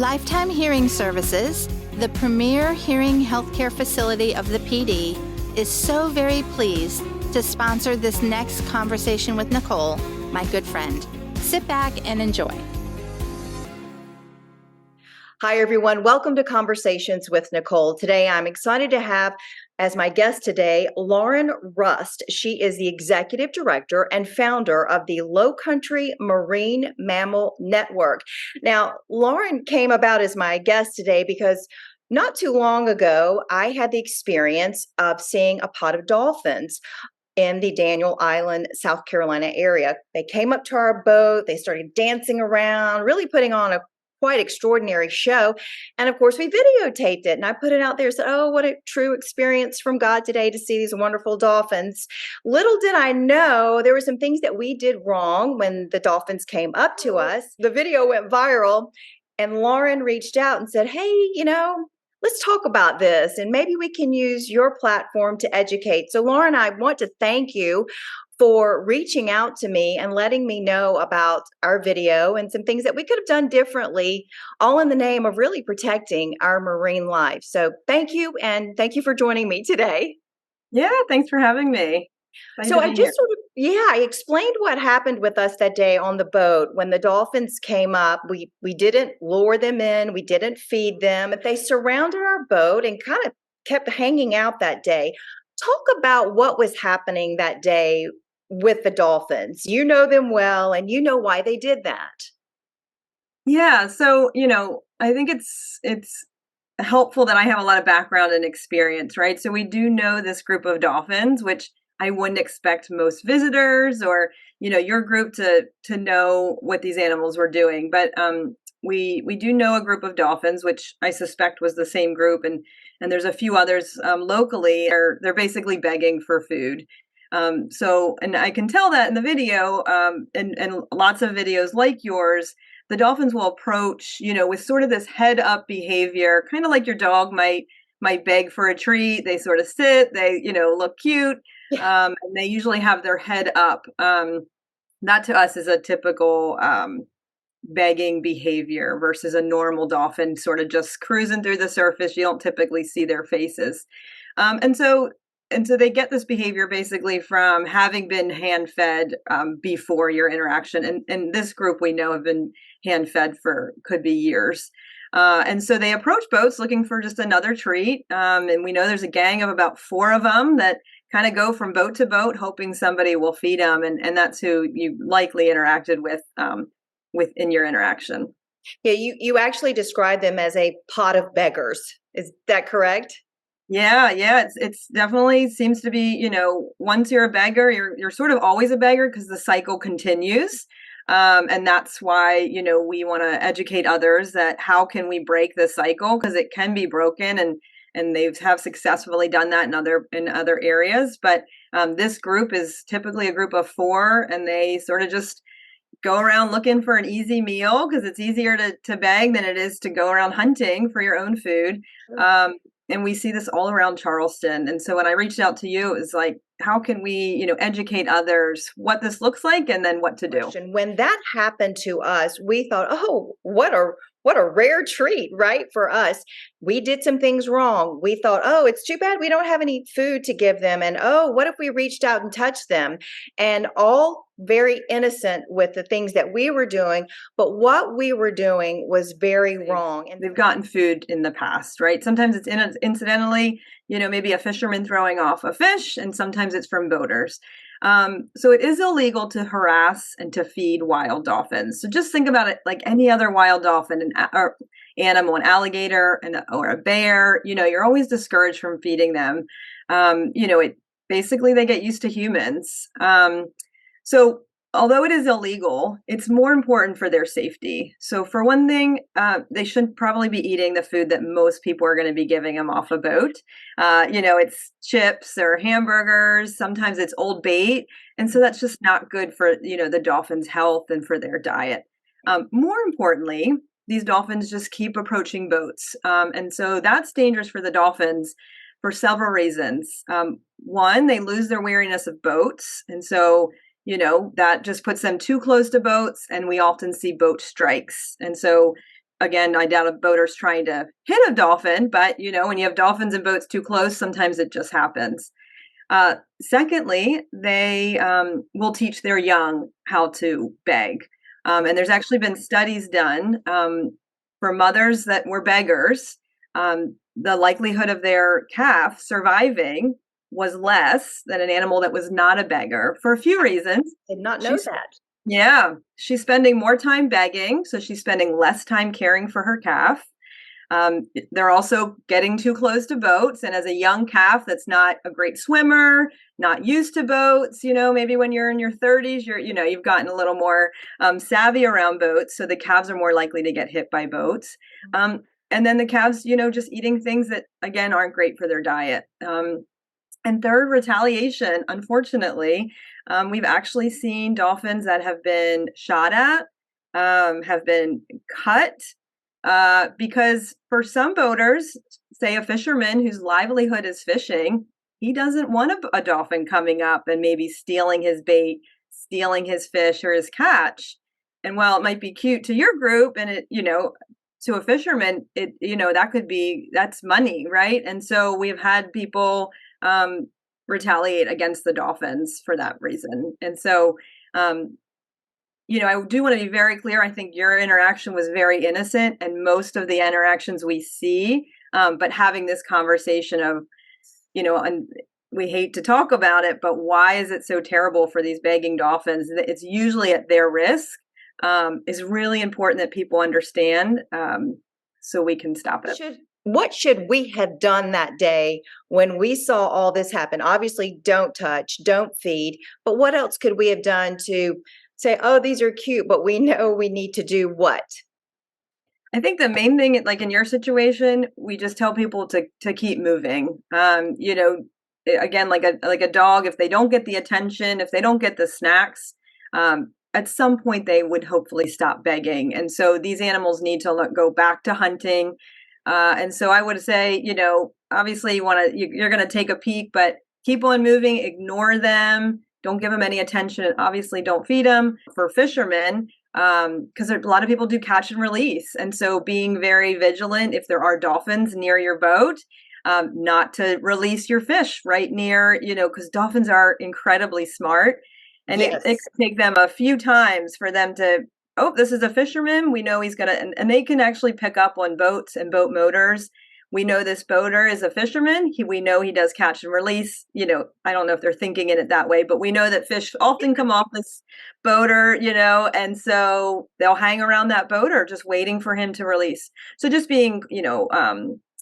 Lifetime Hearing Services, the premier hearing healthcare facility of the PD, is so very pleased to sponsor this next conversation with Nicole, my good friend. Sit back and enjoy. Hi, everyone. Welcome to Conversations with Nicole. Today, I'm excited to have as my guest today, Lauren Rust. She is the executive director and founder of the Lowcountry Marine Mammal Network. Now, Lauren came about as my guest today because not too long ago, I had the experience of seeing a pod of dolphins in the Daniel Island, South Carolina area. They came up to our boat. They started dancing around, really putting on a quite extraordinary show. And of course, we videotaped it and I put it out there and said, oh, what a true experience from God today to see these wonderful dolphins. Little did I know there were some things that we did wrong when the dolphins came up to us. The video went viral and Lauren reached out and said, hey, let's talk about this and maybe we can use your platform to educate. So Lauren, I want to thank you for reaching out to me and letting me know about our video and some things that we could have done differently, all in the name of really protecting our marine life. So thank you, and thank you for joining me today. Yeah, thanks for having me. So I just I explained what happened with us that day on the boat. When the dolphins came up, we didn't lure them in, we didn't feed them, but they surrounded our boat and kind of kept hanging out that day. Talk about what was happening that day with the dolphins. You know them well, and you know why they did that. Yeah, so I think it's helpful that I have a lot of background and experience, right? So we do know this group of dolphins, which I wouldn't expect most visitors or your group to know what these animals were doing, but we do know a group of dolphins, which I suspect was the same group, and there's a few others locally. They're basically begging for food. And I can tell that in the video, and lots of videos like yours, the dolphins will approach, with sort of this head up behavior, kind of like your dog might beg for a treat. They sort of sit, they, look cute. And they usually have their head up. That to us is a typical, begging behavior versus a normal dolphin sort of just cruising through the surface. You don't typically see their faces. And so they get this behavior basically from having been hand-fed before your interaction. And this group we know have been hand-fed for could be years. And so they approach boats looking for just another treat. And we know there's a gang of about 4 of them that kind of go from boat to boat, hoping somebody will feed them. And that's who you likely interacted with in your interaction. Yeah, you actually described them as a pot of beggars. Is that correct? Yeah, it's definitely seems to be, once you're a beggar, you're sort of always a beggar because the cycle continues. And that's why, we want to educate others that how can we break the cycle, because it can be broken and they have successfully done that in other areas. But this group is typically a group of 4, and they sort of just go around looking for an easy meal because it's easier to beg than it is to go around hunting for your own food. And we see this all around Charleston. And so when I reached out to you, it was like, how can we, educate others what this looks like and then what to do? When that happened to us, we thought, oh, what a rare treat, right? For us, we did some things wrong. We thought, oh, it's too bad we don't have any food to give them. And oh, what if we reached out and touched them? And all very innocent with the things that we were doing. But what we were doing was very wrong. And they've gotten food in the past, right? Sometimes it's incidentally, maybe a fisherman throwing off a fish, and sometimes it's from boaters. So it is illegal to harass and to feed wild dolphins. So just think about it like any other wild dolphin or animal, an alligator or a bear. You're always discouraged from feeding them. It basically they get used to humans. So although it is illegal, it's more important for their safety. So for one thing, they shouldn't probably be eating the food that most people are going to be giving them off a boat. It's chips or hamburgers. Sometimes it's old bait. And so that's just not good for, the dolphins' health and for their diet. More importantly, these dolphins just keep approaching boats. And so that's dangerous for the dolphins for several reasons. One, they lose their wariness of boats. And so that just puts them too close to boats, and we often see boat strikes. And so again, I doubt a boater's trying to hit a dolphin, but when you have dolphins and boats too close, sometimes it just happens. Secondly, they will teach their young how to beg. And there's actually been studies done for mothers that were beggars. The likelihood of their calf surviving was less than an animal that was not a beggar for a few reasons. Did not know that. Yeah, she's spending more time begging, so she's spending less time caring for her calf. They're also getting too close to boats. And as a young calf that's not a great swimmer, not used to boats, maybe when you're in your 30s, you've gotten a little more savvy around boats. So the calves are more likely to get hit by boats. And then the calves, just eating things that, again, aren't great for their diet. And third, retaliation. Unfortunately, we've actually seen dolphins that have been shot at, have been cut, because for some boaters, say a fisherman whose livelihood is fishing, he doesn't want a dolphin coming up and maybe stealing his bait, stealing his fish or his catch. And while it might be cute to your group and it, to a fisherman, that's money, right? And so we've had people retaliate against the dolphins for that reason. And so, I do want to be very clear. I think your interaction was very innocent and most of the interactions we see, but having this conversation of, and we hate to talk about it, but why is it so terrible for these begging dolphins? It's usually at their risk. Is really important that people understand, so we can stop it. What should we have done that day when we saw all this happen? Obviously, don't touch, don't feed, but what else could we have done to say, oh, these are cute, but we know we need to do what? I think the main thing, like in your situation, we just tell people to keep moving. Again, like a dog, if they don't get the attention, if they don't get the snacks, at some point they would hopefully stop begging. And so these animals need to go back to hunting. And so I would say, obviously you're going to take a peek, but keep on moving, ignore them. Don't give them any attention. And obviously don't feed them. For fishermen, because a lot of people do catch and release. And so being very vigilant if there are dolphins near your boat, not to release your fish right near, because dolphins are incredibly smart. And yes. it can take them a few times for them to, oh, this is a fisherman. We know he's going to, and they can actually pick up on boats and boat motors. We know this boater is a fisherman. We know he does catch and release. I don't know if they're thinking in it that way, but we know that fish often come off this boater, and so they'll hang around that boater just waiting for him to release. So just being,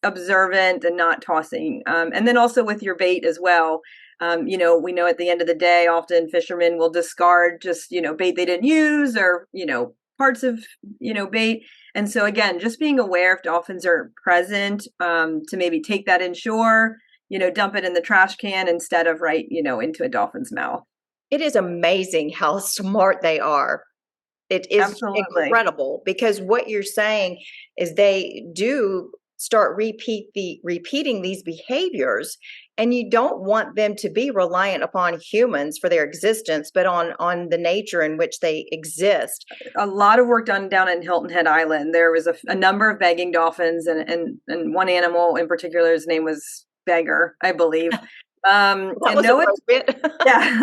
observant and not tossing. And then also with your bait as well. We know at the end of the day, often fishermen will discard just, bait they didn't use or, parts of, bait. And so again, just being aware if dolphins are present, to maybe take that inshore, dump it in the trash can instead of right, into a dolphin's mouth. It is amazing how smart they are. It is Absolutely incredible because what you're saying is they do start repeating these behaviors, and you don't want them to be reliant upon humans for their existence, but on the nature in which they exist. A lot of work done down in Hilton Head Island. There was a number of begging dolphins, and one animal in particular, his name was Beggar, I believe. That was appropriate. Yeah.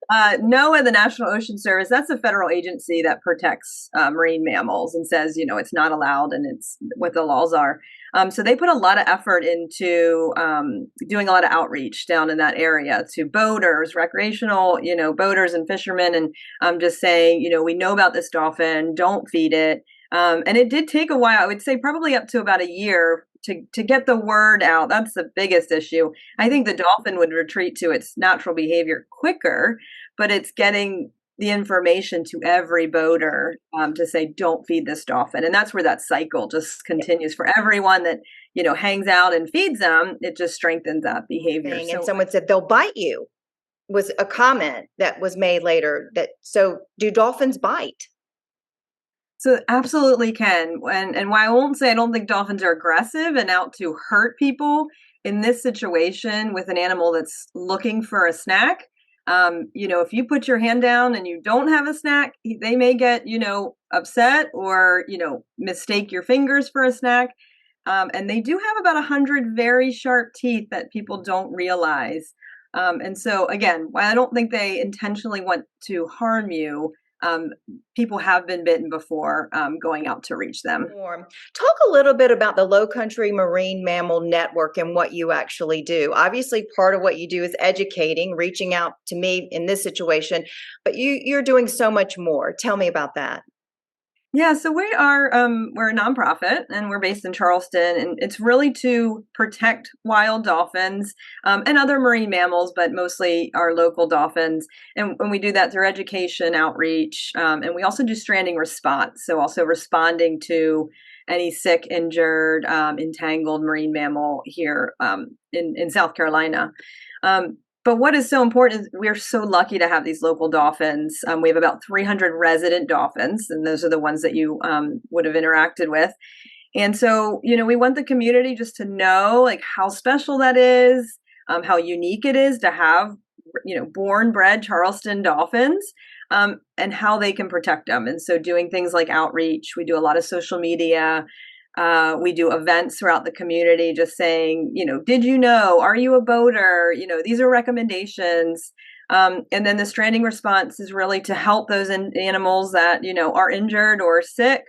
NOAA, the National Ocean Service, that's a federal agency that protects marine mammals and says, it's not allowed and it's what the laws are. So they put a lot of effort into doing a lot of outreach down in that area to boaters, recreational, boaters and fishermen, and just saying, we know about this dolphin, don't feed it. And it did take a while, I would say probably up to about a year to get the word out. That's the biggest issue. I think the dolphin would retreat to its natural behavior quicker, but it's getting the information to every boater to say, don't feed this dolphin. And that's where that cycle just continues for everyone that, hangs out and feeds them. It just strengthens that behavior. And someone said, they'll bite you, was a comment that was made later. So do dolphins bite? So absolutely can. And why I won't say I don't think dolphins are aggressive and out to hurt people in this situation with an animal that's looking for a snack. If you put your hand down and you don't have a snack, they may get, upset or, mistake your fingers for a snack. And they do have about 100 very sharp teeth that people don't realize. And so, again, while I don't think they intentionally want to harm you, um, people have been bitten before going out to reach them. Talk a little bit about the Lowcountry Marine Mammal Network and what you actually do. Obviously, part of what you do is educating, reaching out to me in this situation, but you're doing so much more. Tell me about that. Yeah, so we're a nonprofit and we're based in Charleston, and it's really to protect wild dolphins and other marine mammals, but mostly our local dolphins. And we do that through education, outreach, and we also do stranding response. So also responding to any sick, injured, entangled marine mammal here in South Carolina. But what is so important is we're so lucky to have these local dolphins. We have about 300 resident dolphins, and those are the ones that you would have interacted with. And so, we want the community just to know like how special that is, how unique it is to have, born bred Charleston dolphins, and how they can protect them. And so doing things like outreach, we do a lot of social media. We do events throughout the community just saying, did you know, are you a boater? These are recommendations. And then the stranding response is really to help those animals that, are injured or sick.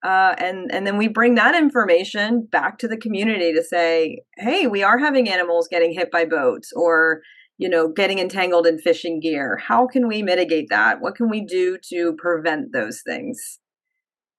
And then we bring that information back to the community to say, hey, we are having animals getting hit by boats or, getting entangled in fishing gear. How can we mitigate that? What can we do to prevent those things?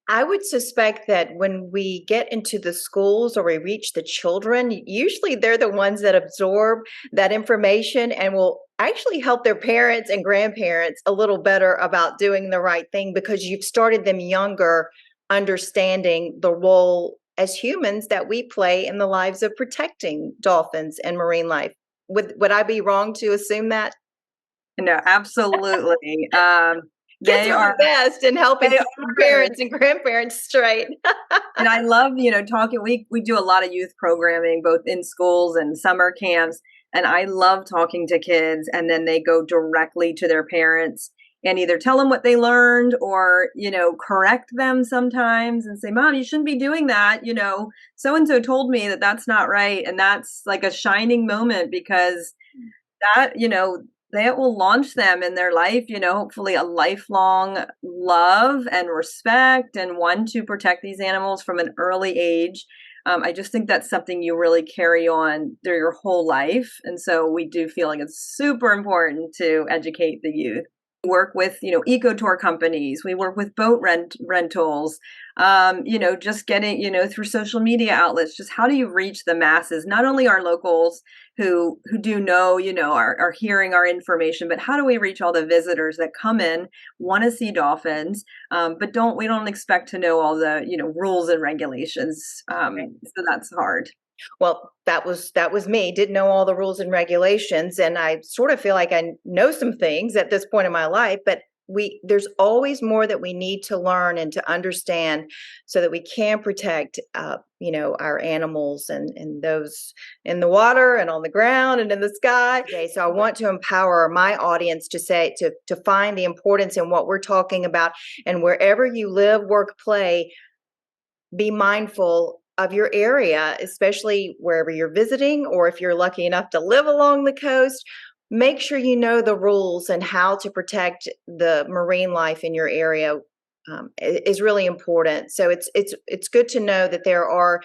I would suspect that when we get into the schools or we reach the children, usually they're the ones that absorb that information and will actually help their parents and grandparents a little better about doing the right thing because you've started them younger, understanding the role as humans that we play in the lives of protecting dolphins and marine life. Would I be wrong to assume that? No, absolutely. Kids They are are the best in helping they keep parents and grandparents straight. and I love, talking. We do a lot of youth programming, both in schools and summer camps. And I love talking to kids, and then they go directly to their parents and either tell them what they learned or, correct them sometimes and say, Mom, you shouldn't be doing that. So and so told me that that's not right. And that's like a shining moment because that, that will launch them in their life, hopefully a lifelong love and respect and want to protect these animals from an early age. I just think that's something you really carry on through your whole life. And so we do feel like it's super important to educate the youth. We work with, eco tour companies. We work with boat rentals, just getting, through social media outlets, just how do you reach the masses? Not only our locals who do know, are hearing our information, but how do we reach all the visitors that come in, want to see dolphins, but we don't expect to know all the, rules and regulations. So that's hard. Well, that was me. Didn't know all the rules and regulations, and I sort of feel like I know some things at this point in my life, but there's always more that we need to learn and to understand so that we can protect our animals and those in the water and on the ground and in the sky. Okay, so I want to empower my audience to say to find the importance in what we're talking about, and wherever you live, work, play, be mindful of your area, especially wherever you're visiting, or if you're lucky enough to live along the coast. Make sure you know the rules and how to protect the marine life in your area is really important. So it's good to know that there are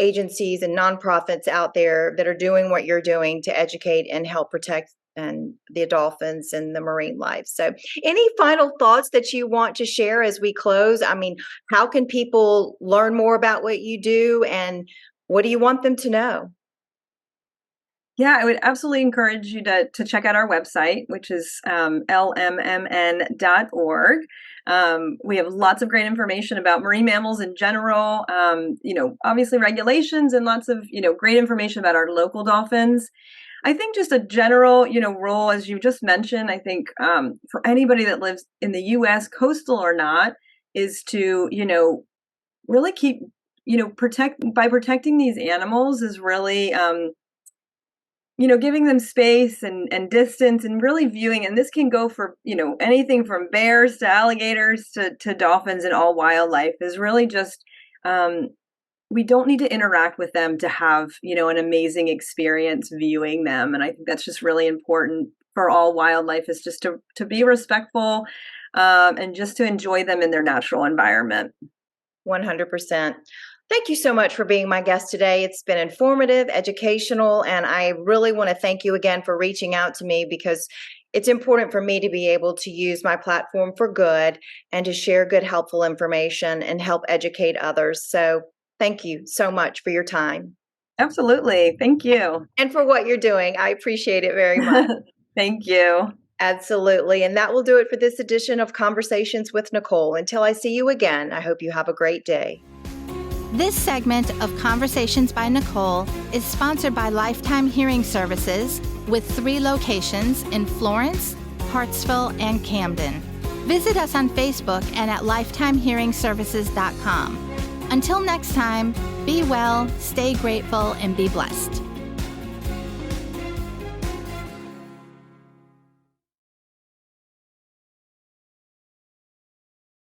agencies and nonprofits out there that are doing what you're doing to educate and help protect and the dolphins and the marine life. So any final thoughts that you want to share as we close? I mean, how can people learn more about what you do and what do you want them to know? Yeah, I would absolutely encourage you to check out our website, which is lmmn.org. We have lots of great information about marine mammals in general, obviously regulations and lots of, great information about our local dolphins. I think just a general, rule, as you just mentioned, I think for anybody that lives in the U.S., coastal or not, is to, really keep, protecting these animals is really, giving them space and distance and really viewing, and this can go for, anything from bears to alligators to dolphins and all wildlife, is really just, we don't need to interact with them to have, an amazing experience viewing them. And I think that's just really important for all wildlife, is just to be respectful, and just to enjoy them in their natural environment. 100%. Thank you so much for being my guest today. It's been informative, educational, and I really want to thank you again for reaching out to me, because it's important for me to be able to use my platform for good and to share good, helpful information and help educate others. So thank you so much for your time. Absolutely. Thank you. And for what you're doing. I appreciate it very much. Thank you. Absolutely. And that will do it for this edition of Conversations with Nicole. Until I see you again, I hope you have a great day. This segment of Conversations by Nicole is sponsored by Lifetime Hearing Services, with 3 locations in Florence, Hartsville, and Camden. Visit us on Facebook and at lifetimehearingservices.com. Until next time, be well, stay grateful, and be blessed.